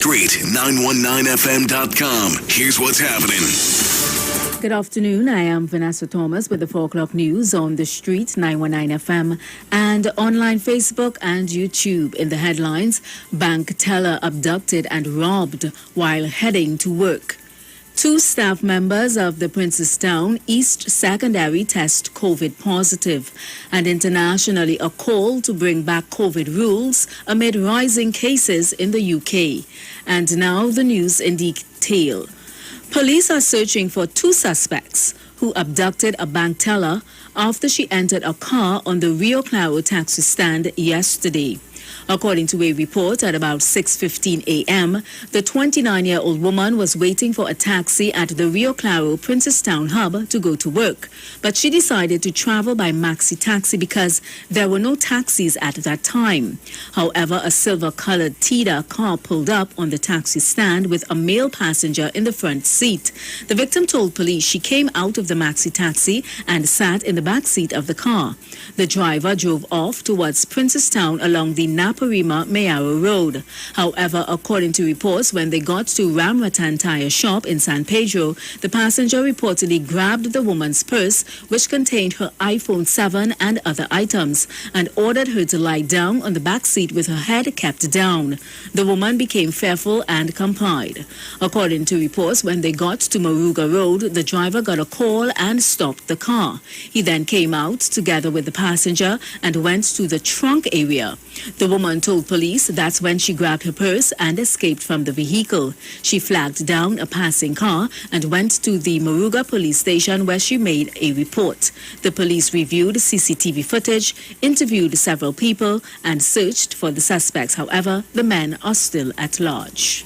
Street919fm.com. Here's what's happening. Good afternoon. I am Vanessa Thomas with the 4 o'clock news on the Street 919 FM and online Facebook and YouTube. In the headlines, bank teller abducted and robbed while heading to work. 2 staff members of the Princestown East Secondary test COVID positive, and internationally a call to bring back COVID rules amid rising cases in the UK. And now the news in detail. Police are searching for 2 suspects who abducted a bank teller after she entered a car on the Rio Claro taxi stand yesterday. According to a report, at about 6:15 a.m., the 29-year-old woman was waiting for a taxi at the Rio Claro Princestown hub to go to work, but she decided to travel by maxi taxi because there were no taxis at that time. However, a silver-colored Tida car pulled up on the taxi stand with a male passenger in the front seat. The victim told police she came out of the maxi taxi and sat in the back seat of the car. The driver drove off towards Princestown along the Naparima Mayaro Road. However, according to reports, when they got to Ramratan Tire Shop in San Pedro, the passenger reportedly grabbed the woman's purse, which contained her iPhone 7 and other items, and ordered her to lie down on the back seat with her head kept down. The woman became fearful and complied. According to reports, when they got to Maruga Road, the driver got a call and stopped the car. He then came out together with the passenger and went to the trunk area. The woman told police that's when she grabbed her purse and escaped from the vehicle. She flagged down a passing car and went to the Maruga police station where she made a report. The police reviewed CCTV footage, interviewed several people, and searched for the suspects. However, the men are still at large.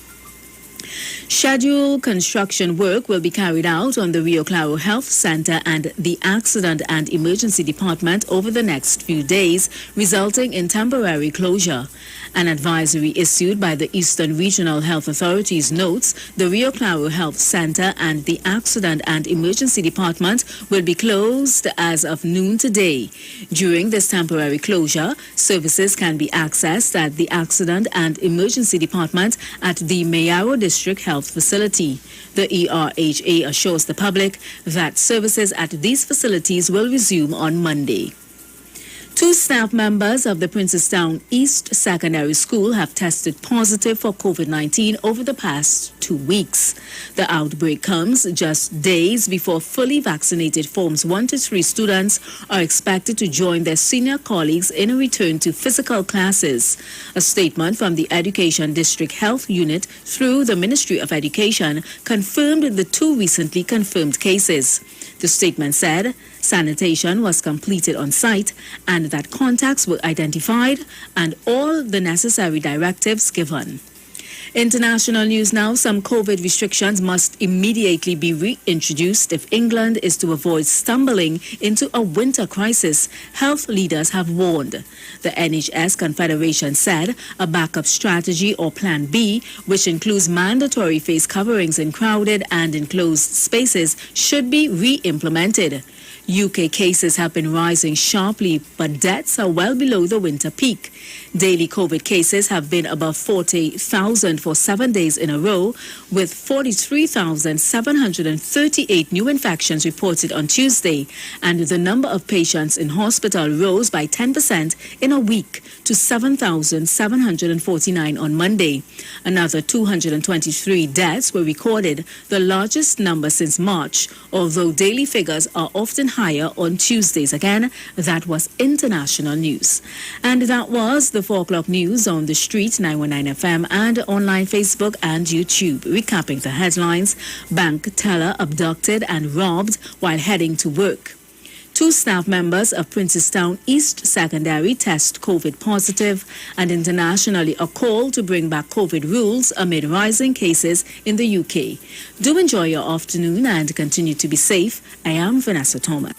Scheduled construction work will be carried out on the Rio Claro Health Center and the Accident and Emergency Department over the next few days, resulting in temporary closure. An advisory issued by the Eastern Regional Health Authorities notes the Rio Claro Health Center and the Accident and Emergency Department will be closed as of noon today. During this temporary closure, services can be accessed at the Accident and Emergency Department at the Mayaro District Health Facility. The ERHA assures the public that services at these facilities will resume on Monday. 2 staff members of the Princestown East Secondary School have tested positive for COVID-19 over the past 2 weeks. The outbreak comes just days before fully vaccinated Forms 1 to 3 students are expected to join their senior colleagues in a return to physical classes. A statement from the Education District Health Unit through the Ministry of Education confirmed the 2 recently confirmed cases. The statement said sanitation was completed on site and that contacts were identified and all the necessary directives given. International news now. Some COVID restrictions must immediately be reintroduced if England is to avoid stumbling into a winter crisis, health leaders have warned. The NHS Confederation said a backup strategy or Plan B, which includes mandatory face coverings in crowded and enclosed spaces, should be re-implemented. UK cases have been rising sharply, but deaths are well below the winter peak. Daily COVID cases have been above 40,000 for 7 days in a row, with 43,738 new infections reported on Tuesday, and the number of patients in hospital rose by 10% in a week to 7,749 on Monday. Another 223 deaths were recorded, the largest number since March, although daily figures are often higher on Tuesdays. Again, that was international news. And that was the 4 o'clock news on the Street 919 FM and online Facebook and YouTube. Recapping the headlines: bank teller abducted and robbed while heading to work. 2 staff members of Princestown East Secondary test COVID positive, and internationally a call to bring back COVID rules amid rising cases in the UK. Do enjoy your afternoon and continue to be safe. I am Vanessa Thomas.